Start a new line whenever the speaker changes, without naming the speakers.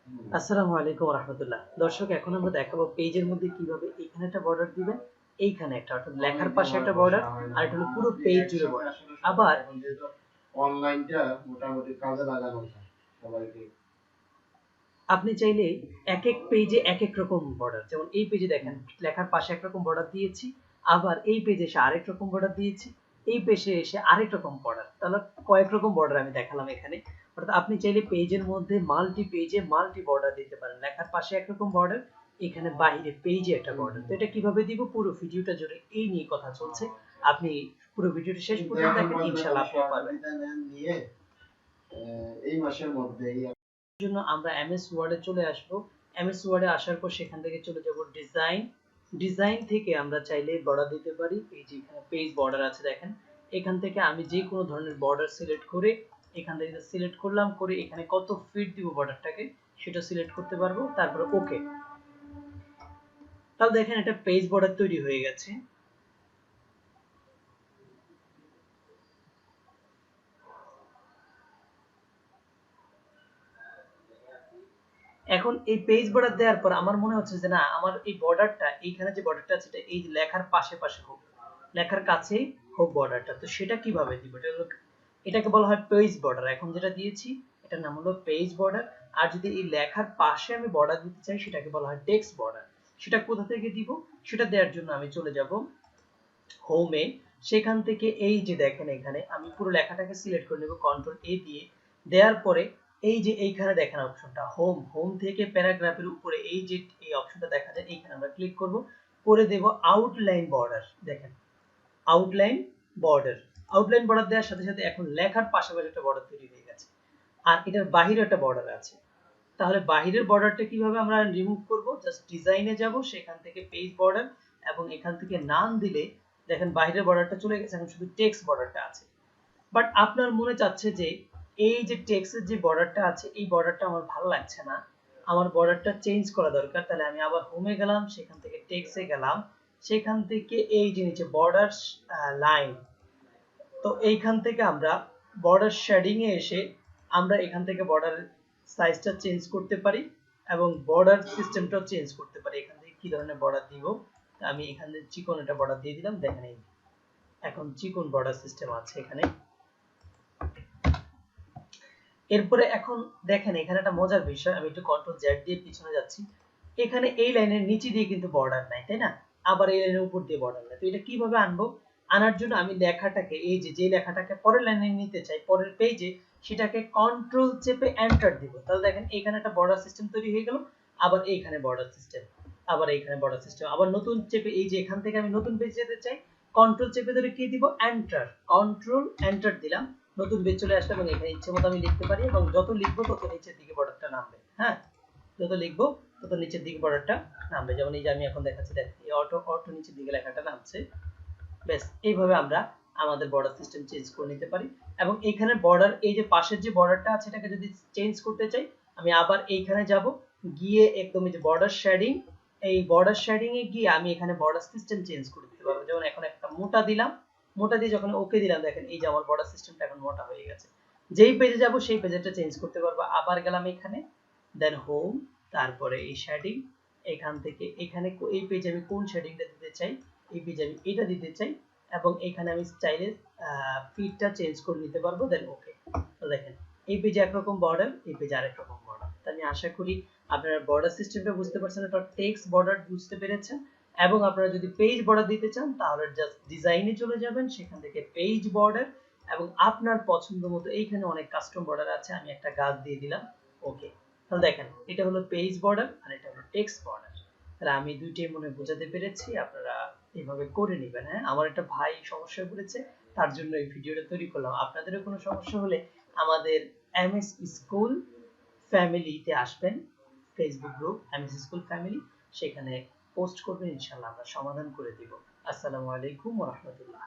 আসসালামু আলাইকুম রাহমাতুল্লাহ। দর্শক, এখন আমরা দেখাবো পেজের মধ্যে কিভাবে এখানে একটা বর্ডার দিবেন, এইখানে একটা, অর্থাৎ লেখার পাশে একটা বর্ডার, আর এটা হলো পুরো পেজ জুড়ে বর্ডার। আবার অনলাইনটা মোটামুটি কাজে লাগানো যায় সবাইকে। আপনি চাইলে এক এক পেজে এক এক রকম বর্ডার, যেমন এই পেজে দেখেন লেখার পাশে একরকম বর্ডার দিয়েছি, আবার এই পেজে এসে আরেক রকম বর্ডার দিয়েছি, এই পেজে এসে আরেক রকম বর্ডার। তাহলে কয়েক রকম বর্ডার আমি দেখালাম এখানে। অর্থাৎ আপনি চাইলে পেজের মধ্যে মাল্টি পেজে মাল্টি বর্ডার দিতে পারেন। লেখার পাশে একরকম বর্ডার, এখানে বাইরে পেজে একটা বর্ডার। তো এটা কিভাবে দিব, পুরো ভিডিওটা জুড়ে এই নিয়ে কথা চলছে। আপনি পুরো ভিডিওটা শেষ পর্যন্ত দেখেন, ইনশাআল্লাহ আপনি পারবেন। এই মাসের মধ্যেই জন্য আমরা এমএস ওয়ার্ডে চলে আসব। এমএস ওয়ার্ডে আসার পর সেখান থেকে চলে যাব ডিজাইন। ডিজাইন থেকে আমরা চাইলে বর্ডার দিতে পারি। এই যে এখানে পেজ বর্ডার আছে দেখেন, এখান থেকে আমি যে কোনো ধরনের বর্ডার সিলেক্ট করে এখান থেকে সিলেক্ট করলাম, করে এখানে কত ফিট দিব বর্ডারটাকে সেটা সিলেক্ট করতে পারবো, তারপর ওকে। তাহলে দেখেন একটা পেজ বর্ডার তৈরি হয়ে গেছে। এখন এই পেজ বর্ডার দেওয়ার পর আমার মনে হচ্ছে যে না, আমার এই বর্ডারটা, এইখানে যে বর্ডারটা আছে এই লেখার পাশে পাশে হোক, লেখার কাছেই হোক বর্ডারটা। তো সেটা কিভাবে দিব, এটাকে বলা হয় পেজ বর্ডার। এখন যেটা দিয়েছি এটার নাম হলো পেজ বর্ডার। আর যদি এই লেখার পাশে আমি বর্ডার দিতে চাই সেটাকে বলা হয় টেক্সট বর্ডার। সেটা কোথা থেকে দিব, সেটা দেওয়ার জন্য আমি চলে যাব হোমে। সেখান থেকে এই যে দেখেন এখানে আমি পুরো লেখাটাকে সিলেক্ট করে নেব কন্ট্রোল এ দিয়ে। দেওয়ার পরে এই যে এইখানে দেখেন অপশনটা হোম, হোম থেকে প্যারাগ্রাফের উপরে এই যে এই অপশনটা দেখা যায়, এইখানে আমরা ক্লিক করব, করে দেব আউটলাইন বর্ডার। দেখেন আউটলাইন বর্ডার। আউটলাইন বর্ডার দেওয়ার সাথে সাথে এখন লেখার পাশাপাশি একটা বর্ডার তৈরি হয়ে গেছে, আর এটার বাহিরে একটা বর্ডার আছে। তাহলে বাহিরের বর্ডারটা কিভাবে আমরা রিমুভ করব, জাস্ট ডিজাইনে যাব, সেখান থেকে পেজ বর্ডার, এবং এখান থেকে নাম দিলে দেখেন বাহিরের বর্ডারটা চলে গেছে, এখন শুধু টেক্সট বর্ডারটা আছে। বাট আপনার মনে চাচ্ছে যে এই যে টেক্সটের যে বর্ডারটা আছে এই বর্ডারটা আমার ভালো লাগছে না, আমার বর্ডারটা চেঞ্জ করা দরকার। তাহলে আমি আবার হোমে গেলাম, সেখান থেকে টেক্সটে গেলাম, সেখান থেকে এই যে নিচে বর্ডার লাইন, তো এইখান থেকে আমরা বর্ডার শেডিং এ এসে আমরা এখান থেকে বর্ডার সাইজটা চেঞ্জ করতে পারি এবং বর্ডার সিস্টেমটাও চেঞ্জ করতে পারি। এখান থেকে কি ধরনের বর্ডার দিব, আমি এখানে চিকন একটা বর্ডার দিয়ে দিলাম। দেখেন এই এখন চিকন বর্ডার সিস্টেম আছে এখানে। এরপরে এখন দেখেন এখানে একটা মজার বিষয়, আমি একটু কন্ট্রোল জেড দিয়ে পিছনে যাচ্ছি। এখানে এই লাইনের নিচে দিয়ে কিন্তু বর্ডার নাই, তাই না? আবার এই লাইনের উপর দিয়ে বর্ডার নাই। তো এটা কিভাবে আনবো, আনার জন্য আমি লেখাটাকে এই যে লেখাটাকে পরের লাইনে নিতে চাই, পরের পেজে, সেটাকে কন্ট্রোল চেপে এন্টার দিব। তাহলে দেখেন এখানে একটা বর্ডার সিস্টেম তৈরি হয়ে গেল, আবার এইখানে বর্ডার সিস্টেম, আবার এইখানে বর্ডার সিস্টেম, আবার নতুন চেপে এই যে এখান থেকে আমি নতুন পেজে যেতে চাই, কন্ট্রোল চেপে ধরে কি দিব, এন্টার, কন্ট্রোল এন্টার দিলাম, নতুন পেজ চলে আসলো এবং এখানে ইচ্ছে মতো আমি লিখতে পারি, এবং যত লিখবো তত নিচের দিকে বর্ডারটা নামবে। হ্যাঁ, যত লিখবো তত নিচের দিকে বর্ডারটা নামবে। যেমন এই যে আমি এখন দেখাচ্ছি, দেখেন এই অটো অটো নিচের দিকে লেখাটা নামছে। বেশ, এইভাবে আমরা আমাদের বর্ডার সিস্টেম চেঞ্জ করে নিতে পারি। এবং এখানে বর্ডার, এই যে পাশের যে বর্ডারটা আছে এটাকে যদি চেঞ্জ করতে চাই, আমি আবার এইখানে যাব, গিয়ে একদম এই যে বর্ডার শেডিং, এই বর্ডার শেডিং এ গিয়ে আমি এখানে বর্ডার সিস্টেম চেঞ্জ করে দিতে পারবো। যেমন এখন একটা মোটা দিলাম, মোটা দিয়ে যখন ওকে দিলাম, দেখেন এই যে আমার বর্ডার সিস্টেমটা এখন মোটা হয়ে গেছে। যেই পেজে যাব সেই পেজটা চেঞ্জ করতে পারবো। আবার গেলাম এখানে, দেন হোম, তারপরে এই শেডিং, এখান থেকে এখানে এই পেজে আমি কোন শেডিংটা দিতে চাই, এই পেজে আমি এটা দিতে চাই, এবং এখানে আমি চাইলে ফিটটা চেঞ্জ করে নিতে পারবো, দেন ওকে। তো দেখেন এই পেজে একরকম বর্ডার, এই পেজে আরেক রকম বর্ডার। তো আমি আশা করি আপনারা বর্ডার সিস্টেমটা বুঝতে পারছেন, এটা টেক্সট বর্ডার বুঝতে পেরেছেন। এবং আপনারা যদি পেজ বর্ডার দিতে চান তাহলে জাস্ট ডিজাইনে চলে যাবেন, সেখান থেকে পেজ বর্ডার, এবং আপনার পছন্দ মতো এইখানে অনেক কাস্টম বর্ডার আছে, আমি একটা গাছ দিয়ে দিলাম, ওকে। তাহলে দেখেন এটা হলো পেজ বর্ডার আর এটা হলো টেক্সট বর্ডার। তাহলে আমি দুইটাই মনে বোঝাতে পেরেছি, আপনারা এইভাবে করে নেবেন। হ্যাঁ, আমার একটা ভাই সমস্যায় পড়েছে, তার জন্য এই ভিডিওটা তৈরি করলাম। আপনাদেরও কোনো সমস্যা হলে আমাদের এমএস স্কুল ফ্যামিলিতে আসবেন, Facebook group MS school family, সেখানে পোস্ট করবেন, ইনশাআল্লাহ আমরা সমাধান করে দিব। আসসালামু আলাইকুম ওয়া রাহমাতুল্লাহ।